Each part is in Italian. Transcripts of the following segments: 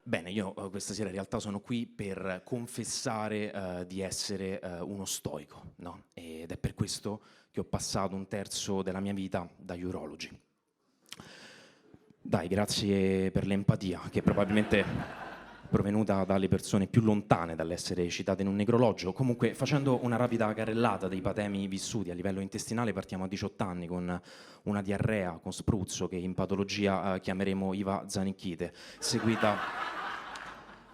Bene, io questa sera in realtà sono qui per confessare di essere uno stoico, no? Ed è per questo che ho passato un terzo della mia vita da urologi. Dai, grazie per l'empatia, che probabilmente è provenuta dalle persone più lontane dall'essere citate in un necrologio. Comunque, facendo una rapida carrellata dei patemi vissuti a livello intestinale, partiamo a 18 anni con una diarrea con spruzzo che in patologia chiameremo IVA Zanicchite,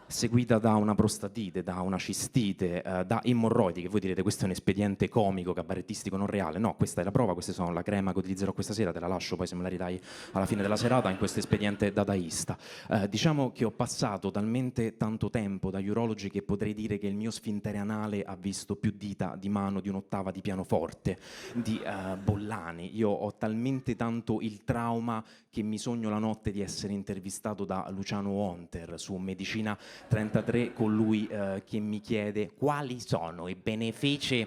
seguita da una prostatite, da una cistite, da emorroidi, che voi direte questo è un espediente comico, cabarettistico, non reale. No, questa è la prova, queste sono la crema che utilizzerò questa sera, te la lascio poi se me la ridai alla fine della serata in questo espediente dadaista. Diciamo che ho passato talmente tanto tempo da urologi che potrei dire che il mio sfintere anale ha visto più dita di mano di un'ottava di pianoforte, di Bollani. Io ho talmente tanto il trauma che mi sogno la notte di essere intervistato da Luciano Honter su Medicina 33 con lui che mi chiede quali sono i benefici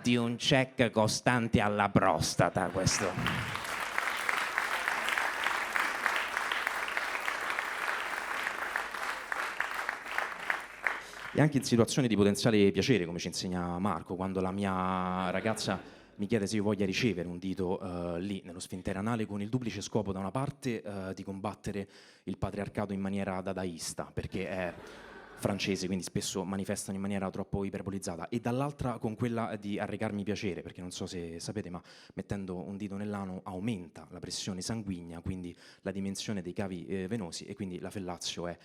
di un check costante alla prostata. Questo. E anche in situazioni di potenziale piacere, come ci insegna Marco, quando la mia ragazza mi chiede se io voglia ricevere un dito lì nello sfintere anale con il duplice scopo da una parte di combattere il patriarcato in maniera dadaista, perché è francese, quindi spesso manifestano in maniera troppo iperbolizzata, e dall'altra con quella di arrecarmi piacere, perché non so se sapete, ma mettendo un dito nell'ano aumenta la pressione sanguigna, quindi la dimensione dei cavi venosi, e quindi la fellatio è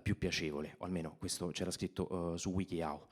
più piacevole, o almeno questo c'era scritto su WikiHow.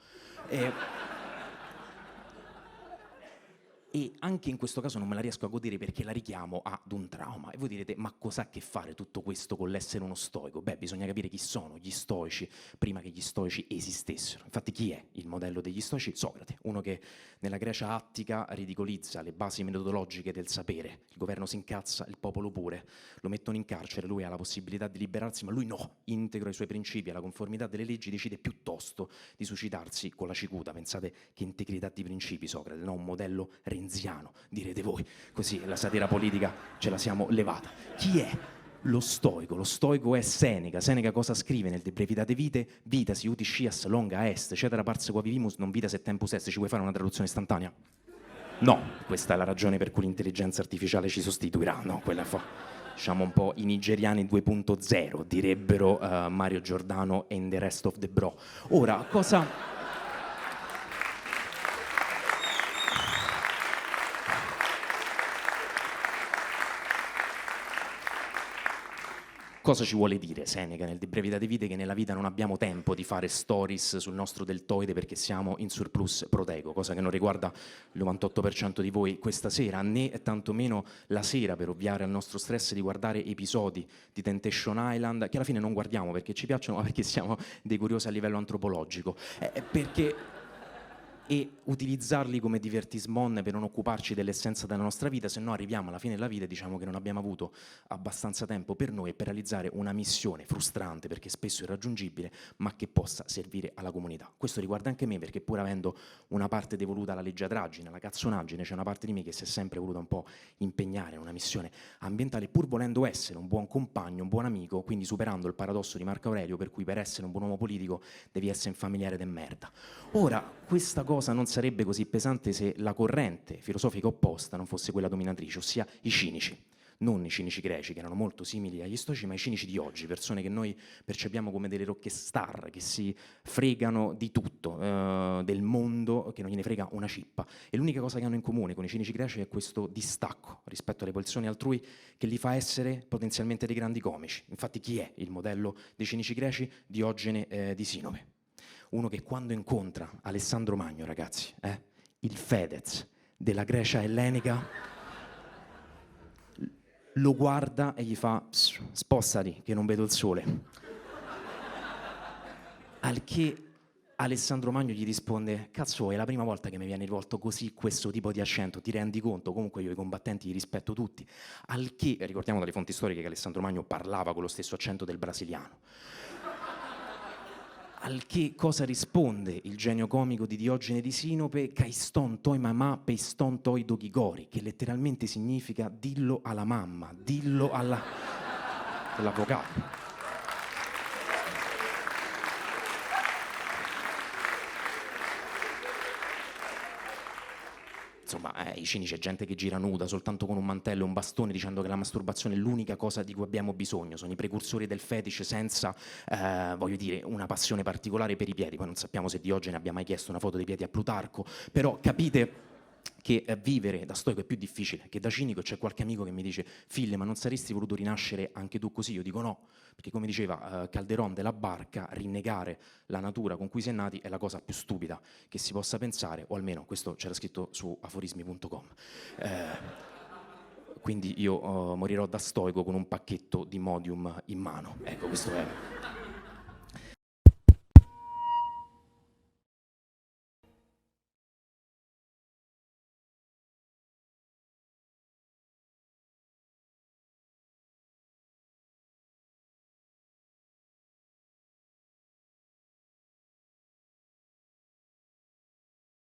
E anche in questo caso non me la riesco a godere perché la richiamo ad un trauma. E voi direte, ma cos'ha a che fare tutto questo con l'essere uno stoico? Beh, bisogna capire chi sono gli stoici prima che gli stoici esistessero. Infatti chi è il modello degli stoici? Socrate, uno che nella Grecia attica ridicolizza le basi metodologiche del sapere. Il governo si incazza, il popolo pure. Lo mettono in carcere, lui ha la possibilità di liberarsi, ma lui no, integro ai suoi principi, alla conformità delle leggi, decide piuttosto di suicidarsi con la cicuta. Pensate che integrità di principi, Socrate, no? Un modello renziano, direte voi, così la satira politica ce la siamo levata. Chi è lo stoico? Lo stoico è Seneca. Seneca cosa scrive nel De Brevitate Vitae? Vitasi uti scias longa est, cetera pars qua vivimus non vita se tempus est. Ci vuoi fare una traduzione istantanea? No, questa è la ragione per cui l'intelligenza artificiale ci sostituirà, no? Quella diciamo un po' i nigeriani 2.0, direbbero Mario Giordano and the rest of the bro. Ora, Cosa ci vuole dire Seneca nel De Brevitate Vitae? Che nella vita non abbiamo tempo di fare stories sul nostro deltoide perché siamo in surplus proteico, cosa che non riguarda il 98% di voi questa sera, né tantomeno la sera, per ovviare al nostro stress di guardare episodi di Temptation Island, che alla fine non guardiamo perché ci piacciono, ma perché siamo dei curiosi a livello antropologico. E utilizzarli come divertismon per non occuparci dell'essenza della nostra vita, se no arriviamo alla fine della vita e diciamo che non abbiamo avuto abbastanza tempo per noi e per realizzare una missione frustrante, perché spesso irraggiungibile, ma che possa servire alla comunità. Questo riguarda anche me, perché pur avendo una parte devoluta alla leggiadraggine, alla cazzonaggine, c'è una parte di me che si è sempre voluta un po' impegnare in una missione ambientale, pur volendo essere un buon compagno, un buon amico, quindi superando il paradosso di Marco Aurelio, per cui per essere un buon uomo politico devi essere un familiare de merda. Ora, questa cosa non sarebbe così pesante se la corrente filosofica opposta non fosse quella dominatrice, ossia i cinici. Non i cinici greci, che erano molto simili agli stoici, ma i cinici di oggi, persone che noi percepiamo come delle rockstar, che si fregano di tutto, del mondo, che non gliene frega una cippa. E l'unica cosa che hanno in comune con i cinici greci è questo distacco rispetto alle posizioni altrui che li fa essere potenzialmente dei grandi comici. Infatti chi è il modello dei cinici greci? Diogene di Sinope. Uno che quando incontra Alessandro Magno, ragazzi, il Fedez della Grecia ellenica, lo guarda e gli fa spostati che non vedo il sole. Al che Alessandro Magno gli risponde: cazzo, è la prima volta che mi viene rivolto così questo tipo di accento, ti rendi conto? Comunque io i combattenti li rispetto tutti. Al che, ricordiamo dalle fonti storiche che Alessandro Magno parlava con lo stesso accento del brasiliano. Al che cosa risponde il genio comico di Diogene di Sinope? Caiston toi mamà peiston toi dogigori, che letteralmente significa dillo alla mamma, dillo all'avvocato. Insomma, i cinici è gente che gira nuda soltanto con un mantello e un bastone dicendo che la masturbazione è l'unica cosa di cui abbiamo bisogno. Sono i precursori del fetish senza, voglio dire, una passione particolare per i piedi. Poi non sappiamo se Diogene abbia mai chiesto una foto dei piedi a Plutarco, però capite che vivere da stoico è più difficile che da cinico. C'è qualche amico che mi dice: Fille, ma non saresti voluto rinascere anche tu così? Io dico no, perché come diceva Calderon della Barca, rinnegare la natura con cui si è nati è la cosa più stupida che si possa pensare, o almeno questo c'era scritto su aforismi.com. Quindi io morirò da stoico con un pacchetto di Modium in mano. Ecco, questo è.